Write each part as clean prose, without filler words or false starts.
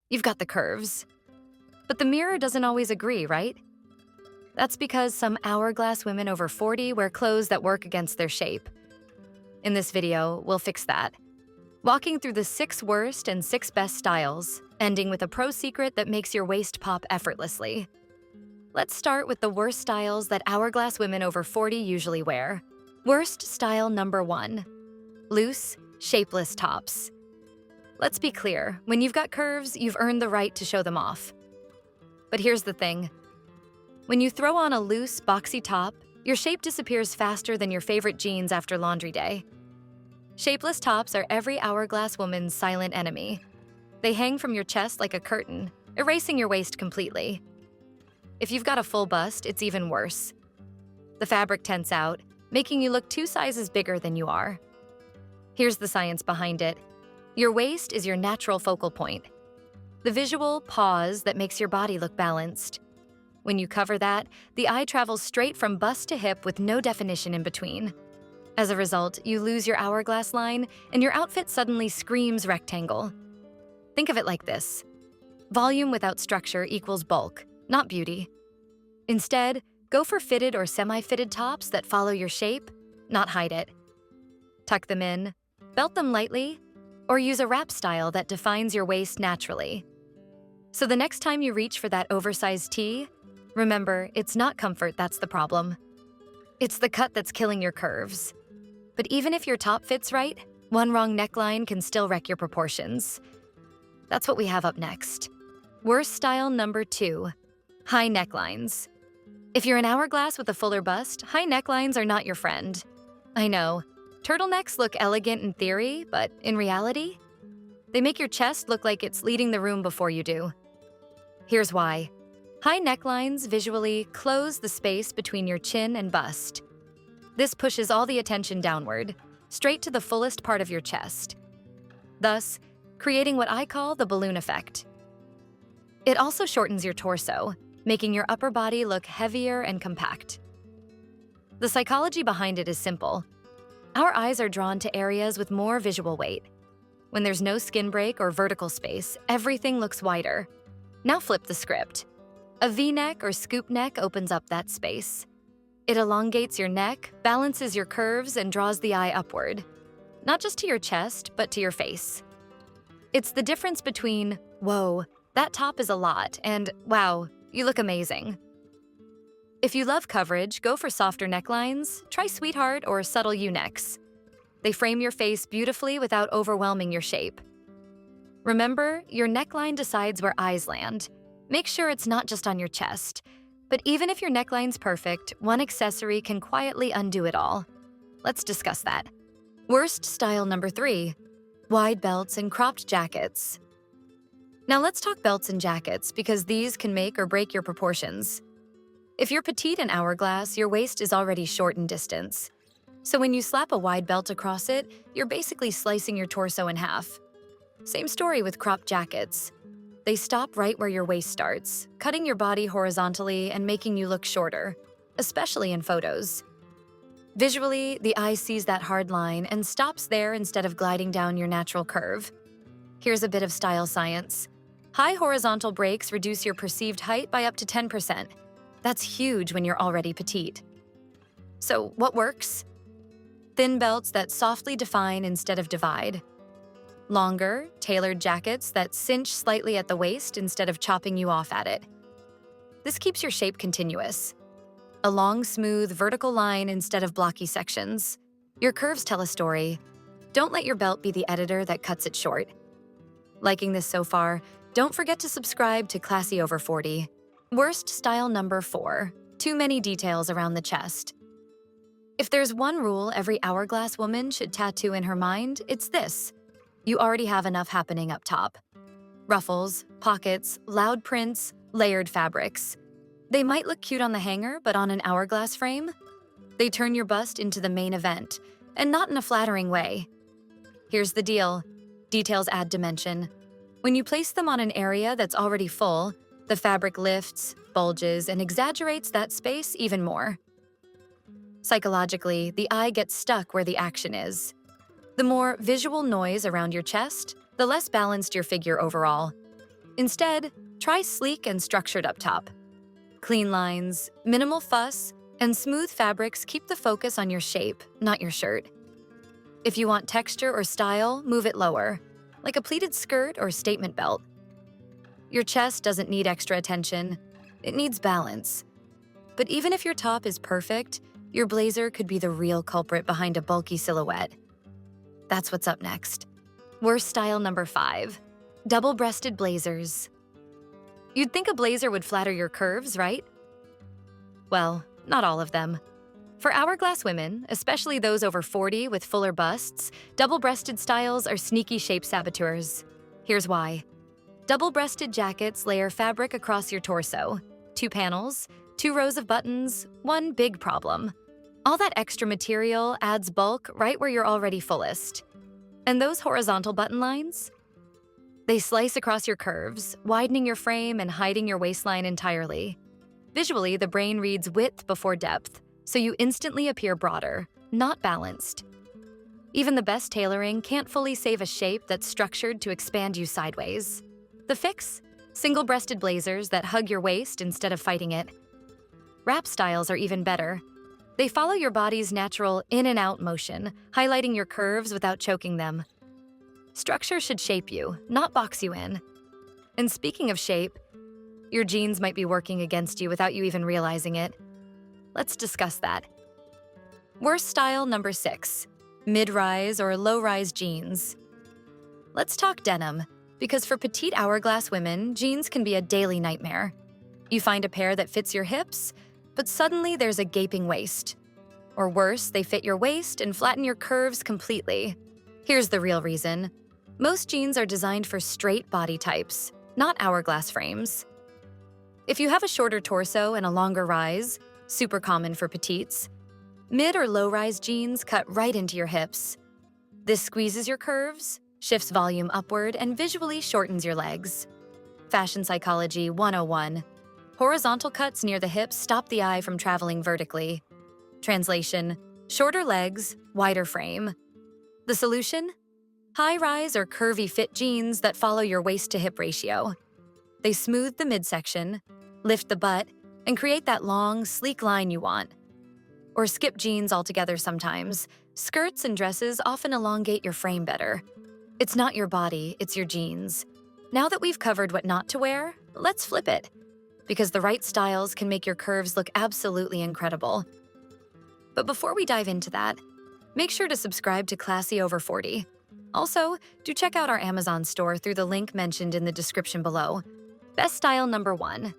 You've got the curves. But the mirror doesn't always agree, right? That's because some hourglass women over 40 wear clothes that work against their shape. In this video, we'll fix that. Walking through the 6 worst and 6 best styles, ending with a pro secret that makes your waist pop effortlessly. Let's start with the worst styles that hourglass women over 40 usually wear. Worst style number 1. Loose, shapeless tops. Let's be clear, when you've got curves, you've earned the right to show them off. But here's the thing. When you throw on a loose, boxy top, your shape disappears faster than your favorite jeans after laundry day. Shapeless tops are every hourglass woman's silent enemy. They hang from your chest like a curtain, erasing your waist completely. If you've got a full bust, it's even worse. The fabric tents out, making you look 2 sizes bigger than you are. Here's the science behind it. Your waist is your natural focal point. The visual pause that makes your body look balanced. When you cover that, the eye travels straight from bust to hip with no definition in between. As a result, you lose your hourglass line, and your outfit suddenly screams rectangle. Think of it like this. Volume without structure equals bulk, not beauty. Instead, go for fitted or semi-fitted tops that follow your shape, not hide it. Tuck them in, belt them lightly, or use a wrap style that defines your waist naturally. So the next time you reach for that oversized tee, remember, it's not comfort that's the problem. It's the cut that's killing your curves. But even if your top fits right, one wrong neckline can still wreck your proportions. That's what we have up next. Worst style number 2, high necklines. If you're an hourglass with a fuller bust, high necklines are not your friend. I know, turtlenecks look elegant in theory, but in reality, they make your chest look like it's leading the room before you do. Here's why. High necklines visually close the space between your chin and bust. This pushes all the attention downward, straight to the fullest part of your chest, thus creating what I call the balloon effect. It also shortens your torso, making your upper body look heavier and compact. The psychology behind it is simple. Our eyes are drawn to areas with more visual weight. When there's no skin break or vertical space, everything looks wider. Now flip the script. A V-neck or scoop neck opens up that space. It elongates your neck, balances your curves, and draws the eye upward. Not just to your chest, but to your face. It's the difference between, whoa, that top is a lot, and wow, you look amazing. If you love coverage, go for softer necklines, try sweetheart or subtle U-necks. They frame your face beautifully without overwhelming your shape. Remember, your neckline decides where eyes land. Make sure it's not just on your chest. But even if your neckline's perfect, one accessory can quietly undo it all. Let's discuss that. Worst style number 3, wide belts and cropped jackets. Now let's talk belts and jackets because these can make or break your proportions. If you're petite and hourglass, your waist is already short in distance. So when you slap a wide belt across it, you're basically slicing your torso in half. Same story with cropped jackets. They stop right where your waist starts, cutting your body horizontally and making you look shorter, especially in photos. Visually, the eye sees that hard line and stops there instead of gliding down your natural curve. Here's a bit of style science. High horizontal breaks reduce your perceived height by up to 10%. That's huge when you're already petite. So what works? Thin belts that softly define instead of divide. Longer, tailored jackets that cinch slightly at the waist instead of chopping you off at it. This keeps your shape continuous. A long, smooth, vertical line instead of blocky sections. Your curves tell a story. Don't let your belt be the editor that cuts it short. Liking this so far? Don't forget to subscribe to Classy Over 40. Worst style number 4, too many details around the chest. If there's one rule every hourglass woman should tattoo in her mind, it's this. You already have enough happening up top. Ruffles, pockets, loud prints, layered fabrics. They might look cute on the hanger, but on an hourglass frame, they turn your bust into the main event, and not in a flattering way. Here's the deal. Details add dimension. When you place them on an area that's already full, the fabric lifts, bulges, and exaggerates that space even more. Psychologically, the eye gets stuck where the action is. The more visual noise around your chest, the less balanced your figure overall. Instead, try sleek and structured up top. Clean lines, minimal fuss, and smooth fabrics keep the focus on your shape, not your shirt. If you want texture or style, move it lower, like a pleated skirt or statement belt. Your chest doesn't need extra attention, it needs balance. But even if your top is perfect, your blazer could be the real culprit behind a bulky silhouette. That's what's up next. Worst style number 5, double-breasted blazers. You'd think a blazer would flatter your curves, right? Well, not all of them. For hourglass women, especially those over 40 with fuller busts, double-breasted styles are sneaky shape saboteurs. Here's why. Double-breasted jackets layer fabric across your torso. 2 panels, 2 rows of buttons, 1 big problem. All that extra material adds bulk right where you're already fullest. And those horizontal button lines? They slice across your curves, widening your frame and hiding your waistline entirely. Visually, the brain reads width before depth, so you instantly appear broader, not balanced. Even the best tailoring can't fully save a shape that's structured to expand you sideways. The fix? Single-breasted blazers that hug your waist instead of fighting it. Wrap styles are even better. They follow your body's natural in and out motion, highlighting your curves without choking them. Structure should shape you, not box you in. And speaking of shape, your jeans might be working against you without you even realizing it. Let's discuss that. Worst style number 6, mid-rise or low-rise jeans. Let's talk denim, because for petite hourglass women, jeans can be a daily nightmare. You find a pair that fits your hips, but suddenly there's a gaping waist. Or worse, they fit your waist and flatten your curves completely. Here's the real reason. Most jeans are designed for straight body types, not hourglass frames. If you have a shorter torso and a longer rise, super common for petites, mid or low-rise jeans cut right into your hips. This squeezes your curves, shifts volume upward, and visually shortens your legs. Fashion Psychology 101. Horizontal cuts near the hips stop the eye from traveling vertically. Translation: shorter legs, wider frame. The solution? High-rise or curvy fit jeans that follow your waist-to-hip ratio. They smooth the midsection, lift the butt, and create that long, sleek line you want. Or skip jeans altogether sometimes. Skirts and dresses often elongate your frame better. It's not your body, it's your jeans. Now that we've covered what not to wear, let's flip it. Because the right styles can make your curves look absolutely incredible. But before we dive into that, make sure to subscribe to Classy Over 40. Also, do check out our Amazon store through the link mentioned in the description below. Best style number 1.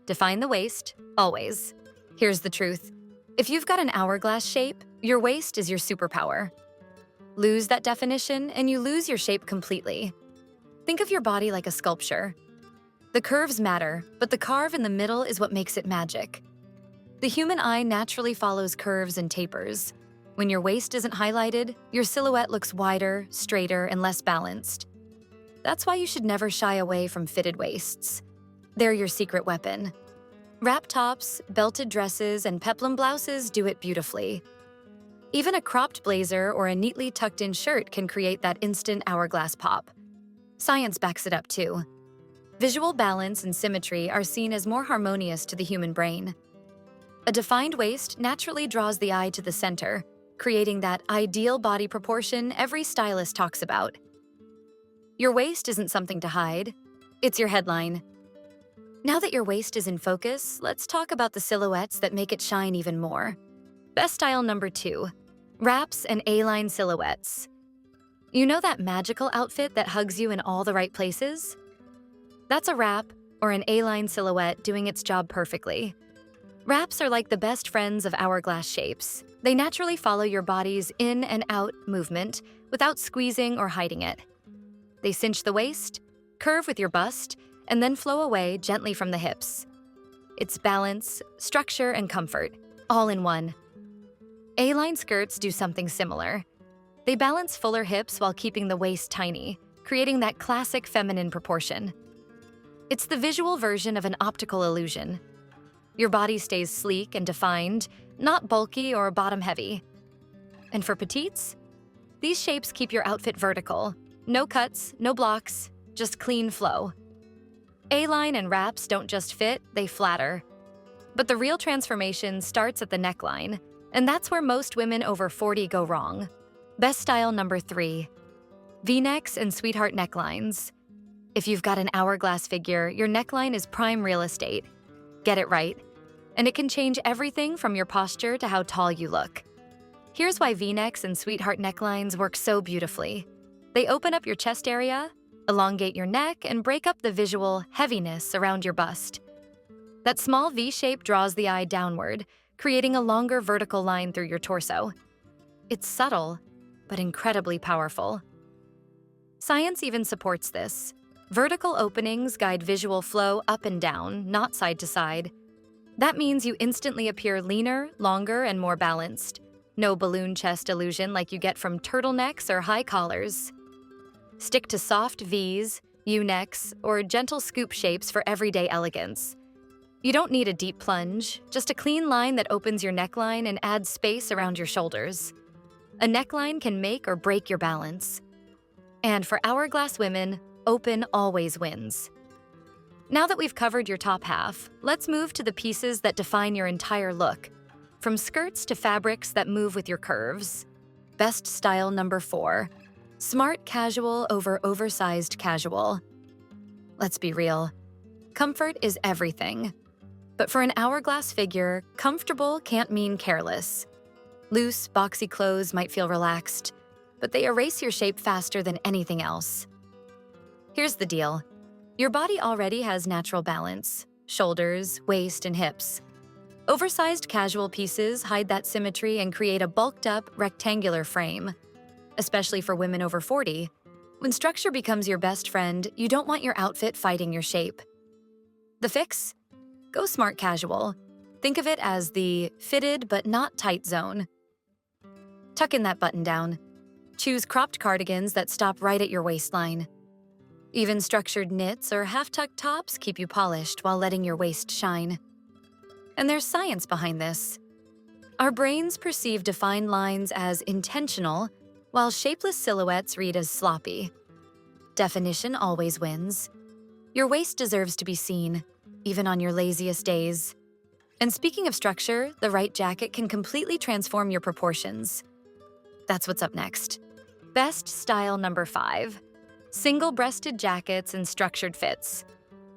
Define the waist, always. Here's the truth. If you've got an hourglass shape, your waist is your superpower. Lose that definition and you lose your shape completely. Think of your body like a sculpture. The curves matter, but the carve in the middle is what makes it magic. The human eye naturally follows curves and tapers. When your waist isn't highlighted, your silhouette looks wider, straighter, and less balanced. That's why you should never shy away from fitted waists. They're your secret weapon. Wrap tops, belted dresses, and peplum blouses do it beautifully. Even a cropped blazer or a neatly tucked-in shirt can create that instant hourglass pop. Science backs it up too. Visual balance and symmetry are seen as more harmonious to the human brain. A defined waist naturally draws the eye to the center, creating that ideal body proportion every stylist talks about. Your waist isn't something to hide, it's your headline. Now that your waist is in focus, let's talk about the silhouettes that make it shine even more. Best style number 2, wraps and A-line silhouettes. You know that magical outfit that hugs you in all the right places? That's a wrap or an A-line silhouette doing its job perfectly. Wraps are like the best friends of hourglass shapes. They naturally follow your body's in and out movement without squeezing or hiding it. They cinch the waist, curve with your bust, and then flow away gently from the hips. It's balance, structure, and comfort, all in one. A-line skirts do something similar. They balance fuller hips while keeping the waist tiny, creating that classic feminine proportion. It's the visual version of an optical illusion. Your body stays sleek and defined, not bulky or bottom-heavy. And for petites, these shapes keep your outfit vertical. No cuts, no blocks, just clean flow. A-line and wraps don't just fit, they flatter. But the real transformation starts at the neckline, and that's where most women over 40 go wrong. Best style number 3. V-necks and sweetheart necklines. If you've got an hourglass figure, your neckline is prime real estate. Get it right, and it can change everything from your posture to how tall you look. Here's why V-necks and sweetheart necklines work so beautifully. They open up your chest area, elongate your neck, and break up the visual heaviness around your bust. That small V shape draws the eye downward, creating a longer vertical line through your torso. It's subtle, but incredibly powerful. Science even supports this. Vertical openings guide visual flow up and down, not side to side. That means you instantly appear leaner, longer, and more balanced. No balloon chest illusion like you get from turtlenecks or high collars. Stick to soft V's, U-necks, or gentle scoop shapes for everyday elegance. You don't need a deep plunge, just a clean line that opens your neckline and adds space around your shoulders. A neckline can make or break your balance. And for hourglass women, open always wins. Now that we've covered your top half, let's move to the pieces that define your entire look, from skirts to fabrics that move with your curves. Best style number 4. Smart casual over oversized casual. Let's be real. Comfort is everything. But for an hourglass figure, comfortable can't mean careless. Loose, boxy clothes might feel relaxed, but they erase your shape faster than anything else. Here's the deal. Your body already has natural balance: shoulders, waist, and hips. Oversized casual pieces hide that symmetry and create a bulked-up, rectangular frame. Especially for women over 40, when structure becomes your best friend, you don't want your outfit fighting your shape. The fix? Go smart casual. Think of it as the fitted but not tight zone. Tuck in that button down. Choose cropped cardigans that stop right at your waistline. Even structured knits or half-tucked tops keep you polished while letting your waist shine. And there's science behind this. Our brains perceive defined lines as intentional, while shapeless silhouettes read as sloppy. Definition always wins. Your waist deserves to be seen, even on your laziest days. And speaking of structure, the right jacket can completely transform your proportions. That's what's up next. Best style number 5. Single-breasted jackets and structured fits.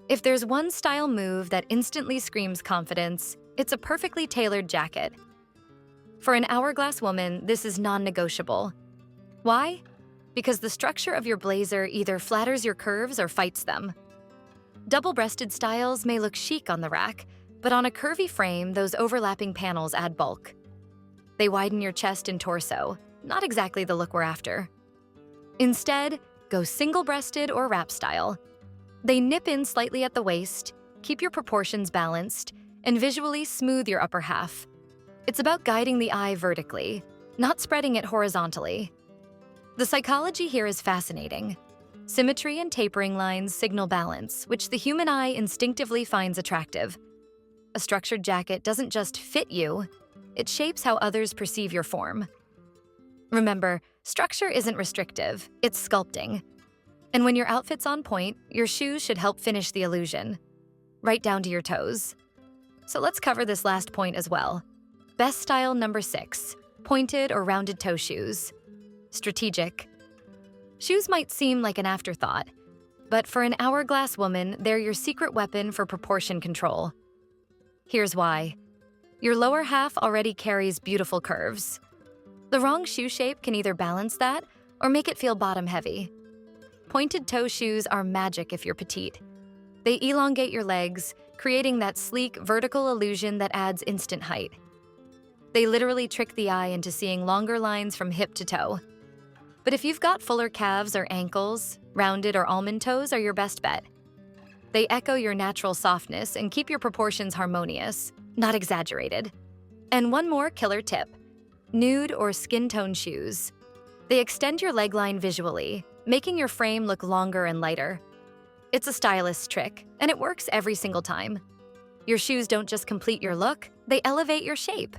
If there's one style move that instantly screams confidence, it's a perfectly tailored jacket. For an hourglass woman, this is non-negotiable. Why? Because the structure of your blazer either flatters your curves or fights them. Double-breasted styles may look chic on the rack, but on a curvy frame, those overlapping panels add bulk. They widen your chest and torso, not exactly the look we're after. Instead, go single-breasted or wrap style. They nip in slightly at the waist, keep your proportions balanced, and visually smooth your upper half. It's about guiding the eye vertically, not spreading it horizontally. The psychology here is fascinating. Symmetry and tapering lines signal balance, which the human eye instinctively finds attractive. A structured jacket doesn't just fit you, it shapes how others perceive your form. Remember, structure isn't restrictive, it's sculpting. And when your outfit's on point, your shoes should help finish the illusion, right down to your toes. So let's cover this last point as well. Best style number 6, pointed or rounded toe shoes. Strategic. Shoes might seem like an afterthought, but for an hourglass woman, they're your secret weapon for proportion control. Here's why. Your lower half already carries beautiful curves. The wrong shoe shape can either balance that or make it feel bottom-heavy. Pointed toe shoes are magic if you're petite. They elongate your legs, creating that sleek, vertical illusion that adds instant height. They literally trick the eye into seeing longer lines from hip to toe. But if you've got fuller calves or ankles, rounded or almond toes are your best bet. They echo your natural softness and keep your proportions harmonious, not exaggerated. And one more killer tip: nude or skin tone shoes. They extend your leg line visually, making your frame look longer and lighter. It's a stylist's trick, and it works every single time. Your shoes don't just complete your look, they elevate your shape.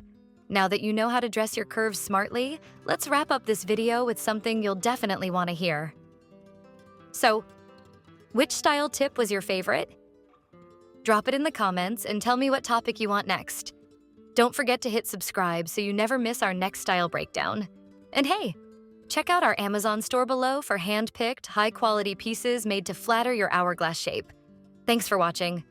Now that you know how to dress your curves smartly, let's wrap up this video with something you'll definitely want to hear. So, which style tip was your favorite? Drop it in the comments and tell me what topic you want next. Don't forget to hit subscribe so you never miss our next style breakdown. And hey, check out our Amazon store below for hand-picked, high-quality pieces made to flatter your hourglass shape. Thanks for watching.